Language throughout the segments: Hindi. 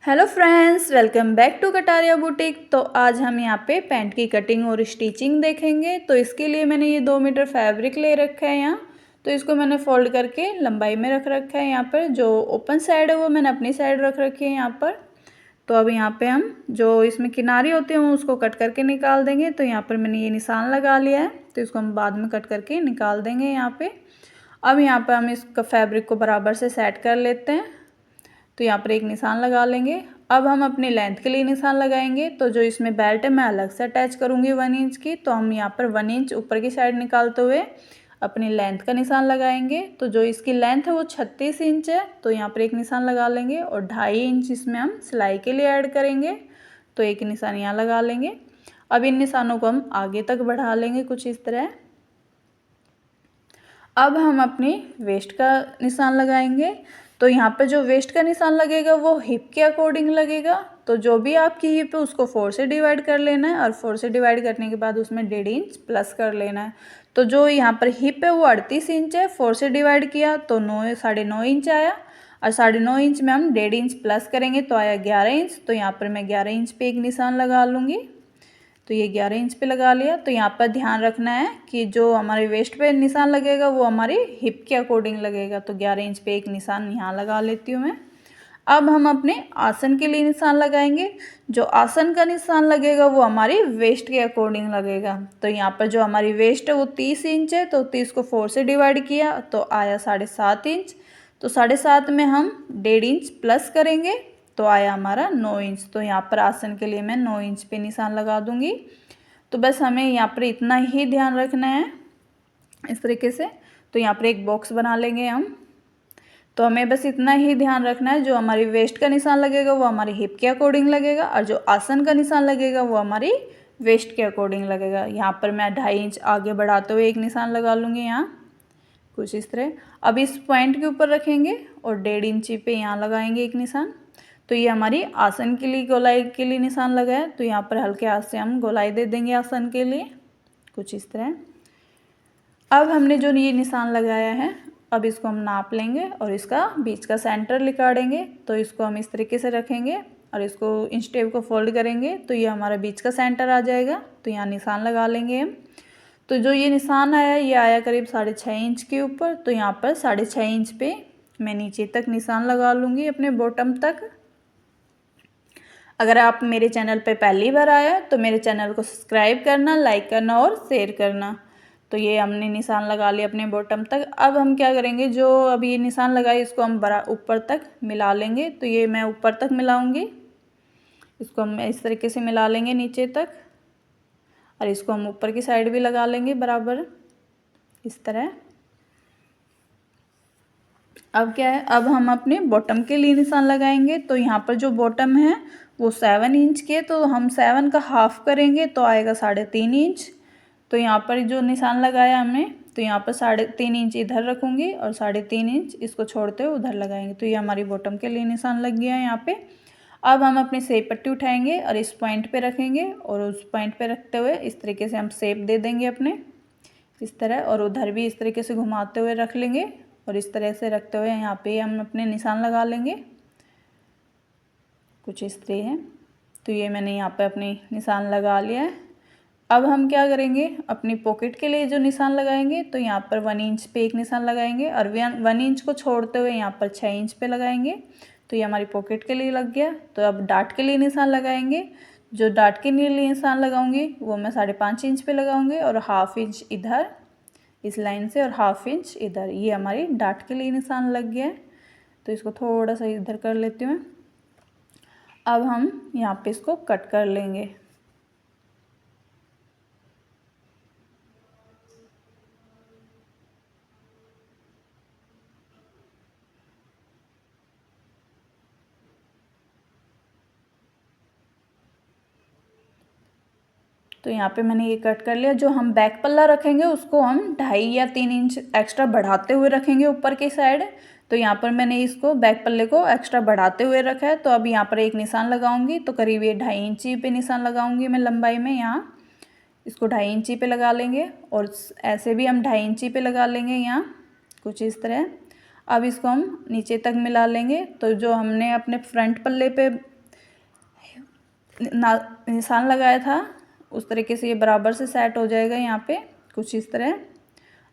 Hello friends, welcome back to Kataria boutique. तो आज हम यहाँ पे पैंट की कटिंग और स्टिचिंग देखेंगे। तो इसके लिए मैंने ये 2 मीटर फैब्रिक ले रखा है यहाँ। तो इसको मैंने फोल्ड करके लंबाई में रख रखा है। यहाँ पर जो ओपन साइड है वो मैंने अपनी साइड रख रखी है यहाँ पर। तो अब यहाँ पे हम जो इसमें किनारी होती है उसको कट करके निकाल देंगे। तो यहाँ पर मैंने ये निशान लगा लिया है, तो इसको हम बाद में कट करके निकाल देंगे यहाँ पे। अब यहाँ पर हम इसका फैब्रिक को बराबर से सेट कर लेते हैं। तो यहाँ पर एक निशान लगा लेंगे। अब हम अपनी लेंथ के लिए निशान लगाएंगे। तो जो इसमें बेल्ट है मैं अलग से अटैच करूँगी 1 इंच की। तो हम यहाँ पर 1 इंच ऊपर की साइड निकालते हुए अपनी लेंथ का निशान लगाएंगे। तो जो इसकी लेंथ है वो 36 इंच है। तो यहाँ पर एक निशान लगा लेंगे और 2.5 इंच इसमें हम सिलाई के लिए ऐड करेंगे। तो एक निशान यहाँ लगा लेंगे। अब इन निशानों को हम आगे तक बढ़ा लेंगे कुछ इस तरह। अब हम अपनी वेस्ट का निशान लगाएंगे। तो यहाँ पे जो वेस्ट का निशान लगेगा वो हिप के अकॉर्डिंग लगेगा। तो जो भी आपकी हिप है उसको 4 से डिवाइड कर लेना है और 4 से डिवाइड करने के बाद उसमें 1.5 इंच प्लस कर लेना है। तो जो यहाँ पर हिप है वो 38 इंच है, 4 से डिवाइड किया तो 9.5 इंच आया और 9.5 इंच में हम 1.5 इंच प्लस करेंगे तो आया 11 इंच। तो यहाँ पर मैं 11 इंच पे एक निशान लगा लूँगी। तो ये 11 इंच पे लगा लिया। तो यहाँ पर ध्यान रखना है कि जो हमारे वेस्ट पे निशान लगेगा वो हमारी हिप के अकॉर्डिंग लगेगा। तो 11 इंच पे एक निशान यहाँ लगा लेती हूँ मैं। अब हम अपने आसन के लिए निशान लगाएंगे। जो आसन का निशान लगेगा वो हमारी वेस्ट के अकॉर्डिंग लगेगा। तो यहाँ पर जो हमारी वेस्ट है वो 30 इंच है, तो 30 को 4 से डिवाइड किया तो आया 7.5 इंच। तो 7.5 में हम 1.5 इंच प्लस करेंगे तो आया हमारा 9 इंच। तो यहाँ पर आसन के लिए मैं 9 इंच पे निशान लगा दूंगी। तो बस हमें यहाँ पर इतना ही ध्यान रखना है इस तरीके से। तो यहाँ पर एक बॉक्स बना लेंगे हम। तो हमें बस इतना ही ध्यान रखना है, जो हमारी वेस्ट का निशान लगेगा वो हमारी हिप के अकॉर्डिंग लगेगा और जो आसन का निशान लगेगा वो हमारी वेस्ट के अकॉर्डिंग लगेगा। यहाँ पर मैं 2.5 इंच आगे बढ़ाते हुए एक निशान लगा लूँगी यहाँ कुछ इस तरह। अब इस पॉइंट के ऊपर रखेंगे और 1.5 इंची पे यहाँ लगाएंगे एक निशान। तो ये हमारी आसन के लिए गोलाई के लिए निशान लगा है। तो यहाँ पर हल्के हाथ से हम गोलाई दे देंगे आसन के लिए कुछ इस तरह। अब हमने जो ये निशान लगाया है अब इसको हम नाप लेंगे और इसका बीच का सेंटर निकालेंगे। तो इसको हम इस तरीके से रखेंगे और इसको इंच टेप को फोल्ड करेंगे तो ये हमारा बीच का सेंटर आ जाएगा। तो यहाँ निशान लगा लेंगे हम। तो जो ये निशान आया ये आया करीब 6.5 इंच के ऊपर। तो यहाँ पर 6.5 इंच पे मैं नीचे तक निशान लगा लूँगी अपने बॉटम तक। अगर आप मेरे चैनल पे पहली बार आया तो मेरे चैनल को सब्सक्राइब करना, लाइक करना और शेयर करना। तो ये हमने निशान लगा लिया अपने बॉटम तक। अब हम क्या करेंगे, जो अभी ये निशान लगाए इसको हम बड़ा ऊपर तक मिला लेंगे। तो ये मैं ऊपर तक मिलाऊंगी, इसको हम इस तरीके से मिला लेंगे नीचे तक और इसको हम ऊपर की साइड भी लगा लेंगे बराबर इस तरह। अब क्या है, अब हम अपने बॉटम के लिए निशान लगाएंगे। तो यहाँ पर जो बॉटम है वो 7 इंच के, तो हम 7 का हाफ करेंगे तो आएगा 3.5 इंच। तो यहाँ पर जो निशान लगाया हमने तो यहाँ पर 3.5 इंच इधर रखूँगी और 3.5 इंच इसको छोड़ते हुए उधर लगाएंगे। तो ये हमारी बॉटम के लिए निशान लग गया है यहाँ पे। अब हम अपनी सेप पट्टी उठाएंगे और इस पॉइंट पे रखेंगे और उस पॉइंट पे रखते हुए इस तरीके से हम सेप दे देंगे अपने इस तरह, और उधर भी इस तरीके से घुमाते हुए रख लेंगे और इस तरह से रखते हुए यहाँ पे हम अपने निशान लगा लेंगे कुछ इस तरह है। तो ये मैंने यहाँ पे अपनी निशान लगा लिया है। अब हम क्या करेंगे, अपनी पॉकेट के लिए जो निशान लगाएंगे तो यहाँ पर 1 इंच पे एक निशान लगाएंगे और 1 इंच को छोड़ते हुए यहाँ पर 6 इंच पे लगाएंगे। तो ये हमारी पॉकेट के लिए लग गया। तो अब डाट के लिए निशान लगाएंगे। जो डाट के लिए निशान लगाऊंगी वो मैं 5.5 इंच पे लगाऊंगी और 1/2 इंच इधर इस लाइन से और 1/2 इंच इधर। ये हमारी डाट के लिए निशान लग गया है। तो इसको थोड़ा सा इधर कर लेती हूँ। अब हम यहाँ पे इसको कट कर लेंगे। तो यहाँ पे मैंने ये कट कर लिया। जो हम बैक पल्ला रखेंगे उसको हम 2.5 या 3 इंच एक्स्ट्रा बढ़ाते हुए रखेंगे ऊपर की साइड। तो यहाँ पर मैंने इसको बैक पल्ले को एक्स्ट्रा बढ़ाते हुए रखा है। तो अब यहाँ पर एक निशान लगाऊंगी तो करीब ये 2.5 इंची पे निशान लगाऊंगी मैं लंबाई में। यहाँ इसको 2.5 इंची पे लगा लेंगे और ऐसे भी हम 2.5 इंची पे लगा लेंगे यहाँ कुछ इस तरह। अब इसको हम नीचे तक मिला लेंगे। तो जो हमने अपने फ्रंट पल्ले पे निशान लगाया था उस तरीके से ये बराबर से सेट हो जाएगा यहाँ पे कुछ इस तरह।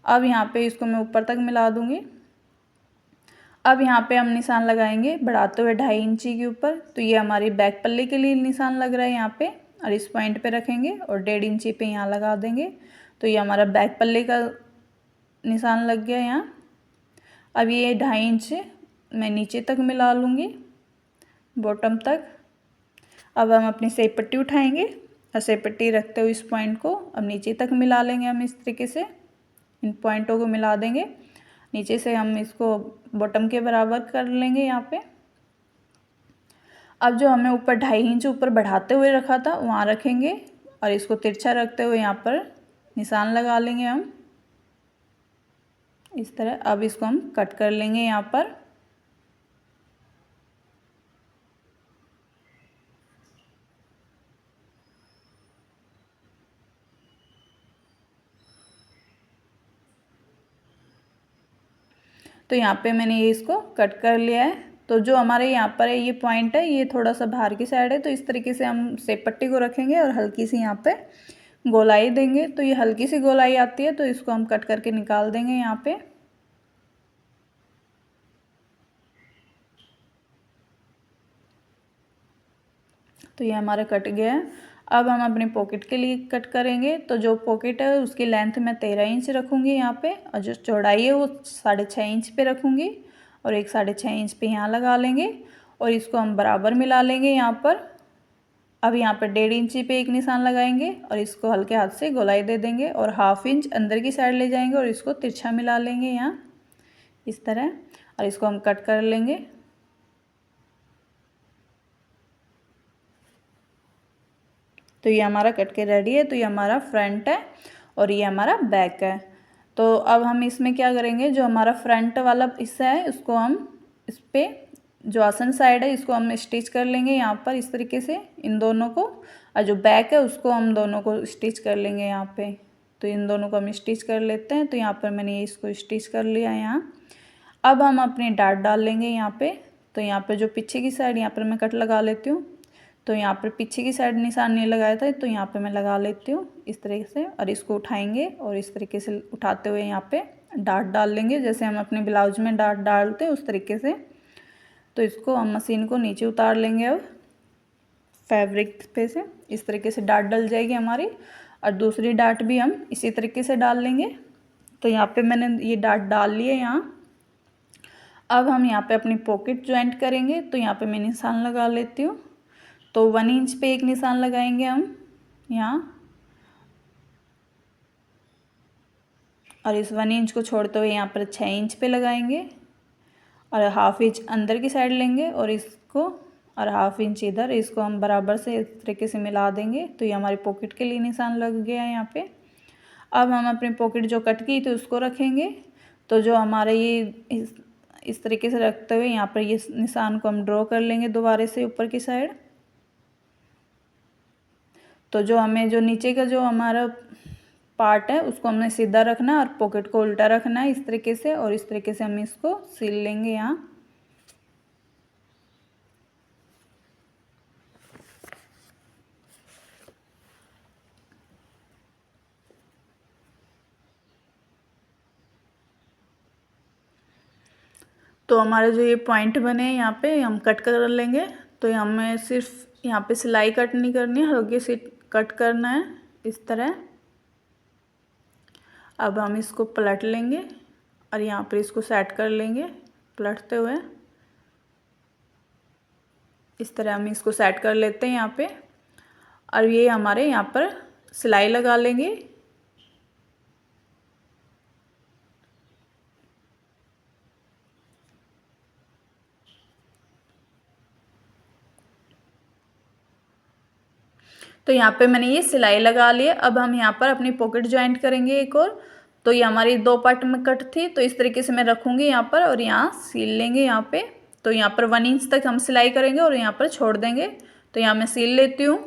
अब यहाँ पे इसको मैं ऊपर तक मिला दूँगी। अब यहाँ पे हम निशान लगाएंगे बढ़ाते हुए 2.5 इंची के ऊपर। तो ये हमारी बैक पल्ले के लिए निशान लग रहा है यहाँ पे, और इस पॉइंट पे रखेंगे और 1.5 इंची पे यहाँ लगा देंगे। तो ये हमारा बैक पल्ले का निशान लग गया यहाँ। अब ये 2.5 इंच मैं नीचे तक मिला लूँगी, बॉटम तक। अब हम अपनी सेप पट्टी उठाएंगे और सेप पट्टी रखते हुए इस पॉइंट को अब नीचे तक मिला लेंगे। हम इस तरीके से इन पॉइंटों को मिला देंगे। नीचे से हम इसको बॉटम के बराबर कर लेंगे यहाँ पे। अब जो हमें ऊपर 2.5 इंच ऊपर बढ़ाते हुए रखा था वहाँ रखेंगे और इसको तिरछा रखते हुए यहाँ पर निशान लगा लेंगे हम इस तरह। अब इसको हम कट कर लेंगे यहाँ पर। तो यहाँ पे मैंने ये इसको कट कर लिया है। तो जो हमारे यहाँ पर है ये पॉइंट है, ये थोड़ा सा बाहर की साइड है। तो इस तरीके से हम सेप पट्टी को रखेंगे और हल्की सी यहाँ पे गोलाई देंगे। तो ये हल्की सी गोलाई आती है तो इसको हम कट करके निकाल देंगे यहाँ पे। तो ये हमारा कट गया है। अब हम अपने पॉकेट के लिए कट करेंगे। तो जो पॉकेट है उसकी लेंथ मैं 13 इंच रखूँगी यहाँ पे, और जो चौड़ाई है वो 6.5 इंच पे रखूँगी, और एक 6.5 इंच पे यहाँ लगा लेंगे और इसको हम बराबर मिला लेंगे यहाँ पर। अब यहाँ पर 1.5 इंची पे एक निशान लगाएंगे और इसको हल्के हाथ से गोलाई दे देंगे और 1/2 इंच अंदर की साइड ले जाएंगे और इसको तिरछा मिला लेंगे यहाँ इस तरह, और इसको हम कट कर लेंगे। तो ये हमारा कट के रेडी है। तो ये हमारा फ्रंट है और ये हमारा बैक है। तो अब हम इसमें क्या करेंगे, जो हमारा फ्रंट वाला हिस्सा है उसको हम इस पर जो आसन साइड है इसको हम स्टिच कर लेंगे यहाँ पर इस तरीके से इन दोनों को, और जो बैक है उसको हम दोनों को स्टिच कर लेंगे यहाँ पे। तो इन दोनों को हम स्टिच कर लेते हैं। तो यहाँ पर मैंने इसको स्टिच कर लिया है यहाँ। अब हम अपनी डाट डाल लेंगे यहाँ पे। तो यहाँ पे जो पीछे की साइड यहाँ पर मैं कट लगा लेती हूँ। तो यहाँ पर पीछे की साइड निशान नहीं लगाया था तो यहाँ पे मैं लगा लेती हूँ इस तरीके से, और इसको उठाएंगे और इस तरीके से उठाते हुए यहाँ पे डाट डाल लेंगे जैसे हम अपने ब्लाउज में डाट डालते हैं उस तरीके से। तो इसको हम मशीन को नीचे उतार लेंगे अब फैब्रिक पे से इस तरीके से डाट डल जाएगी हमारी, और दूसरी डाट भी हम इसी तरीके से डाल लेंगे। तो यहाँ पे मैंने ये डाट डाल लिए यहाँ। अब हम यहाँ पे अपनी पॉकेट ज्वाइंट करेंगे। तो यहाँ पे मैं निशान लगा लेती हूँ। तो 1 इंच पे एक निशान लगाएंगे हम यहाँ, और इस 1 इंच को छोड़ते हुए यहाँ पर 6 इंच पे लगाएंगे और 1/2 इंच अंदर की साइड लेंगे और इसको और 1/2 इंच इधर, इसको हम बराबर से इस तरीके से मिला देंगे। तो ये हमारी पॉकेट के लिए निशान लग गया है यहाँ पे। अब हम अपनी पॉकेट जो कट की थी उसको रखेंगे। तो जो हमारा ये इस तरीके से रखते हुए यहाँ पर ये निशान को हम ड्रॉ कर लेंगे दोबारा से ऊपर की साइड। तो जो हमें जो नीचे का जो हमारा पार्ट है उसको हमने सीधा रखना है और पॉकेट को उल्टा रखना है इस तरीके से, और इस तरीके से हम इसको सिल लेंगे यहाँ। तो हमारे जो ये पॉइंट बने हैं यहाँ पे हम कट कर लेंगे। तो हमें सिर्फ यहाँ पे सिलाई कट नहीं करनी है, हल्की सी कट करना है इस तरह। अब हम इसको पलट लेंगे और यहाँ पर इसको सेट कर लेंगे पलटते हुए इस तरह। हम इसको सेट कर लेते हैं यहाँ पे, और ये हमारे यहाँ पर सिलाई लगा लेंगे। तो यहाँ पे मैंने ये सिलाई लगा ली है। अब हम यहाँ पर अपनी पॉकेट ज्वाइंट करेंगे एक और। तो ये हमारी 2 पार्ट में कट थी तो इस तरीके से मैं रखूँगी यहाँ पर और यहाँ सील लेंगे यहाँ पे। तो यहाँ पर 1 इंच तक हम सिलाई करेंगे और यहाँ पर छोड़ देंगे। तो यहाँ मैं सील लेती हूँ।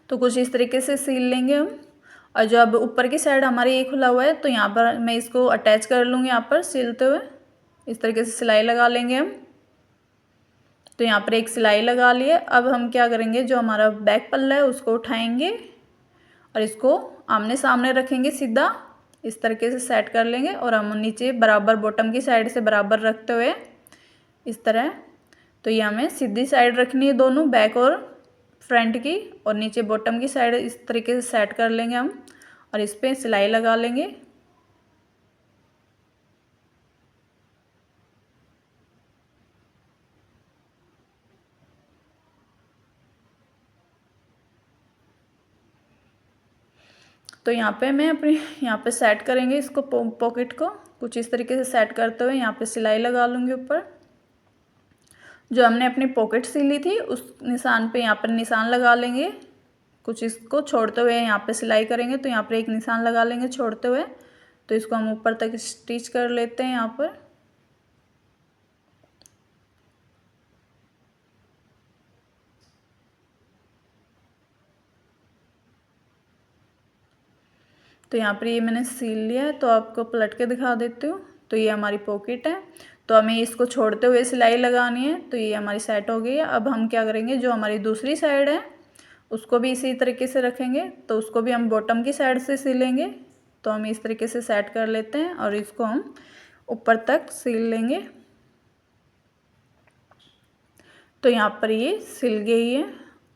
तो कुछ इस तरीके से सील लेंगे हम। और जो अब ऊपर की साइड हमारी ये खुला हुआ है तो यहाँ पर मैं इसको अटैच कर लूँगी यहाँ पर सिलते हुए। इस तरीके से सिलाई लगा लेंगे हम। तो यहाँ पर एक सिलाई लगा लिए। अब हम क्या करेंगे, जो हमारा बैक पल्ला है उसको उठाएंगे और इसको आमने सामने रखेंगे सीधा, इस तरीके से सेट कर लेंगे। और हम नीचे बराबर बॉटम की साइड से बराबर रखते हुए इस तरह, तो ये हमें सीधी साइड रखनी है दोनों, बैक और फ्रंट की, और नीचे बॉटम की साइड इस तरीके से सेट कर लेंगे हम और इस पर सिलाई लगा लेंगे। तो यहाँ पे मैं अपने यहाँ पे सेट करेंगे इसको, पॉकेट को कुछ इस तरीके से सेट करते हुए यहाँ पे सिलाई लगा लूँगी ऊपर। जो हमने अपनी पॉकेट सिली थी उस निशान पे यहाँ पर निशान लगा लेंगे, कुछ इसको छोड़ते हुए यहाँ पे सिलाई करेंगे। तो यहाँ पर एक निशान लगा लेंगे छोड़ते हुए। तो इसको हम ऊपर तक स्टिच कर लेते हैं यहाँ पर। तो यहाँ पर ये मैंने सील लिया है, तो आपको पलट के दिखा देती हूँ। तो ये हमारी पॉकेट है, तो हमें इसको छोड़ते हुए सिलाई लगानी है। तो ये हमारी सेट हो गई है। अब हम क्या करेंगे, जो हमारी दूसरी साइड है उसको भी इसी तरीके से रखेंगे, तो उसको भी हम बॉटम की साइड से सिलेंगे। तो हम इस तरीके से सेट कर लेते हैं और इसको हम ऊपर तक सिल लेंगे। तो यहाँ पर ये सिल गई है।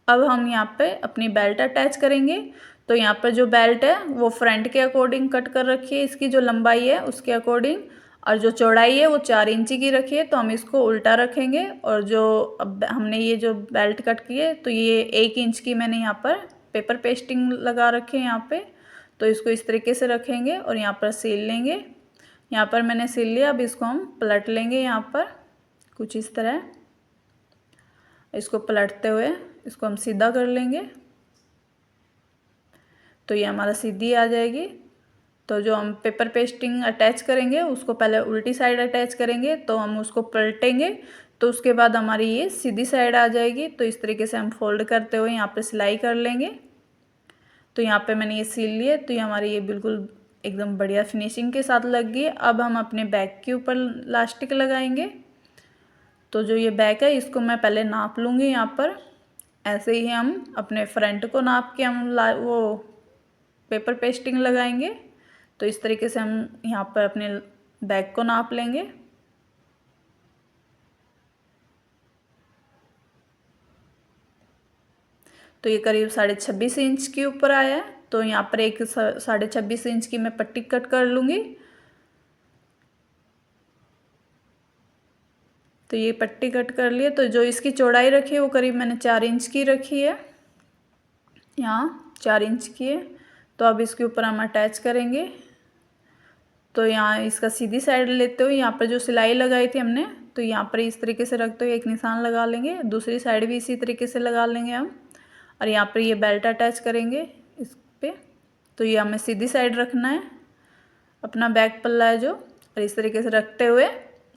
अब हम यहाँ पे अपनी बेल्ट अटैच करेंगे। तो यहाँ पर जो बेल्ट है वो फ्रंट के अकॉर्डिंग कट कर रखी है, इसकी जो लंबाई है उसके अकॉर्डिंग, और जो चौड़ाई है वो 4 इंची की रखी है। तो हम इसको उल्टा रखेंगे। और जो अब हमने ये जो बेल्ट कट की है तो ये 1 इंच की मैंने यहाँ पर पेपर पेस्टिंग लगा रखी है यहाँ पे। तो इसको इस तरीके से रखेंगे और यहाँ पर सिल लेंगे। यहाँ पर मैंने सिल लिया। अब इसको हम पलट लेंगे यहाँ पर कुछ इस तरह, इसको पलटते हुए इसको हम सीधा कर लेंगे। तो ये हमारा सीधी आ जाएगी। तो जो हम पेपर पेस्टिंग अटैच करेंगे उसको पहले उल्टी साइड अटैच करेंगे, तो हम उसको पलटेंगे तो उसके बाद हमारी ये सीधी साइड आ जाएगी। तो इस तरीके से हम फोल्ड करते हुए यहाँ पे सिलाई कर लेंगे। तो यहाँ पे मैंने ये सिल लिए। तो ये हमारी ये बिल्कुल एकदम बढ़िया फिनिशिंग के साथ लग गई। अब हम अपने बैक के ऊपर इलास्टिक लगाएंगे। तो जो ये बैक है इसको मैं पहले नाप लूँगी यहाँ पर। ऐसे ही हम अपने फ्रंट को नाप के हम वो पेपर पेस्टिंग लगाएंगे। तो इस तरीके से हम यहाँ पर अपने बैक को नाप लेंगे। तो ये करीब 26.5 इंच के ऊपर आया है। तो यहाँ पर एक 26.5 इंच की मैं पट्टी कट कर लूँगी। तो ये पट्टी कट कर लिए। तो जो इसकी चौड़ाई रखी है वो करीब मैंने 4 इंच की रखी है, यहाँ 4 इंच की है। तो अब इसके ऊपर हम अटैच करेंगे। तो यहाँ इसका सीधी साइड लेते हुए यहाँ पर जो सिलाई लगाई थी हमने, तो यहाँ पर इस तरीके से रखते हुए एक निशान लगा लेंगे। दूसरी साइड भी इसी तरीके से लगा लेंगे हम। और यहाँ पर ये बेल्ट अटैच करेंगे इस पर। तो ये हमें सीधी साइड रखना है, अपना बैक पल्ला है जो, और इस तरीके से रखते हुए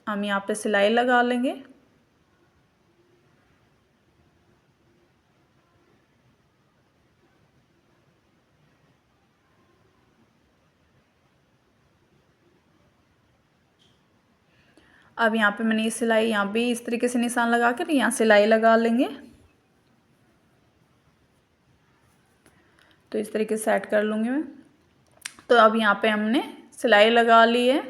हम यहाँ पे सिलाई लगा लेंगे। अब यहाँ पे मैंने ये सिलाई यहाँ भी इस तरीके से निशान लगा कर यहाँ सिलाई लगा लेंगे। तो इस तरीके से सेट कर लूँगी मैं। तो अब यहाँ पे हमने सिलाई लगा ली है।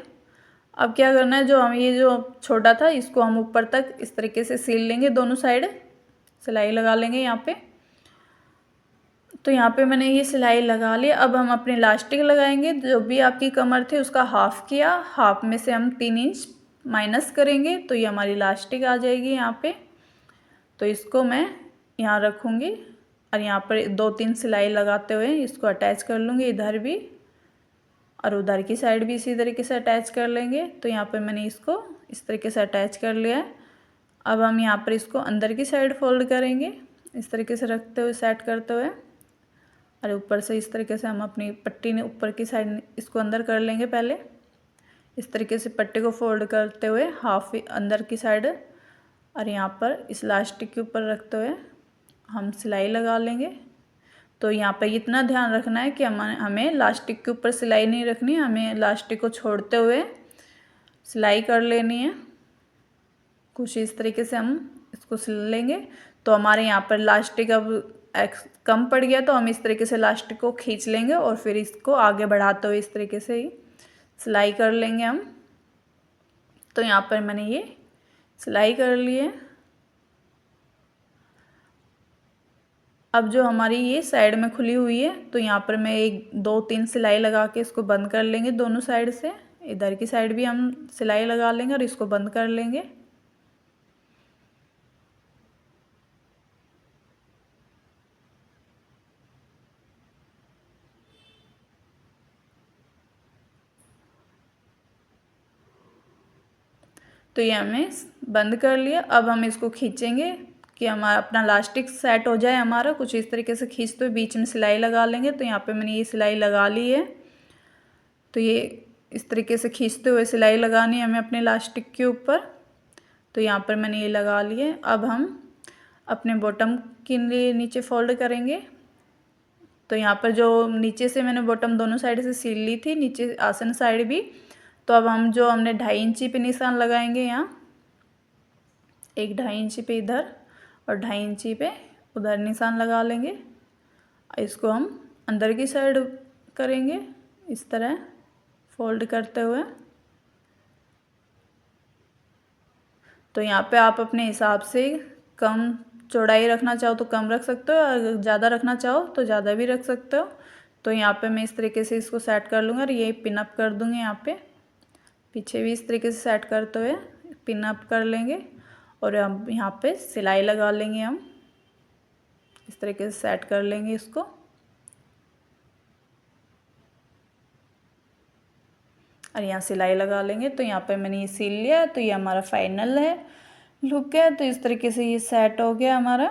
अब क्या करना है, जो हम ये जो छोटा था इसको हम ऊपर तक इस तरीके से सिल लेंगे, दोनों साइड सिलाई लगा लेंगे यहाँ पे। तो यहाँ पे मैंने ये सिलाई लगा ली। अब हम अपने इलास्टिक लगाएंगे। जो भी आपकी कमर थी उसका हाफ किया, हाफ में से हम 3 इंच माइनस करेंगे। तो ये हमारी इलास्टिक आ जाएगी यहाँ पे। तो इसको मैं यहाँ रखूँगी और यहाँ पर 2-3 सिलाई लगाते हुए इसको अटैच कर लूँगी, इधर भी और उधर की साइड भी इसी तरीके से अटैच कर लेंगे। तो यहाँ पर मैंने इसको इस तरीके से अटैच कर लिया है। अब हम यहाँ पर इसको अंदर की साइड फोल्ड करेंगे, इस तरीके से रखते हुए सेट करते हुए, और ऊपर से इस तरीके से हम अपनी पट्टी ने ऊपर की साइड इसको अंदर कर लेंगे। पहले इस तरीके से पट्टी को फोल्ड करते हुए हाफ अंदर की साइड, और यहाँ पर इस इलास्टिक के ऊपर रखते हुए हम सिलाई लगा लेंगे। तो यहाँ पे इतना ध्यान रखना है कि हमें लास्टिक के ऊपर सिलाई नहीं रखनी, हमें लास्टिक को छोड़ते हुए सिलाई कर लेनी है। कुछ इस तरीके से हम इसको सिल लेंगे। तो हमारे यहाँ पर लास्टिक अब कम पड़ गया, तो हम इस तरीके से लास्टिक को खींच लेंगे और फिर इसको आगे बढ़ाते हुए इस तरीके से ही सिलाई कर लेंगे हम। तो यहाँ पर मैंने ये सिलाई कर ली है। अब जो हमारी ये साइड में खुली हुई है, तो यहाँ पर मैं 1 2 3 सिलाई लगा के इसको बंद कर लेंगे दोनों साइड से। इधर की साइड भी हम सिलाई लगा लेंगे और इसको बंद कर लेंगे। तो ये हमने बंद कर लिया। अब हम इसको खींचेंगे कि हमारा अपना लास्टिक सेट हो जाए हमारा। कुछ इस तरीके से खींचते हुए बीच में सिलाई लगा लेंगे। तो यहाँ पे मैंने ये सिलाई लगा ली है। तो ये इस तरीके से खींचते हुए सिलाई लगानी है हमें अपने लास्टिक के ऊपर। तो यहाँ पर मैंने ये लगा ली है। अब हम अपने बॉटम के लिए नीचे फोल्ड करेंगे। तो यहाँ पर जो नीचे से मैंने बॉटम दोनों साइड से सिल ली थी, नीचे आसन साइड भी। तो अब हम जो हमने 2.5 इंची पे निशान लगाएंगे, यहाँ 1 2.5 इंची पे इधर और 2.5 इंची पे उधर निशान लगा लेंगे। इसको हम अंदर की साइड करेंगे इस तरह फोल्ड करते हुए। तो यहाँ पे आप अपने हिसाब से कम चौड़ाई रखना चाहो तो कम रख सकते हो, अगर ज़्यादा रखना चाहो तो ज़्यादा भी रख सकते हो। तो यहाँ पे मैं इस तरीके से इसको सेट कर लूँगा और ये पिन अप कर दूँगी। यहाँ पे पीछे भी इस तरीके से सेट करते हुए पिन अप कर लेंगे और हम यहाँ पे सिलाई लगा लेंगे। हम इस तरीके से सेट कर लेंगे इसको और यहाँ सिलाई लगा लेंगे। तो यहाँ पे मैंने ये सिल लिया। तो ये हमारा फाइनल है लुक है। तो इस तरीके से ये सेट हो गया हमारा।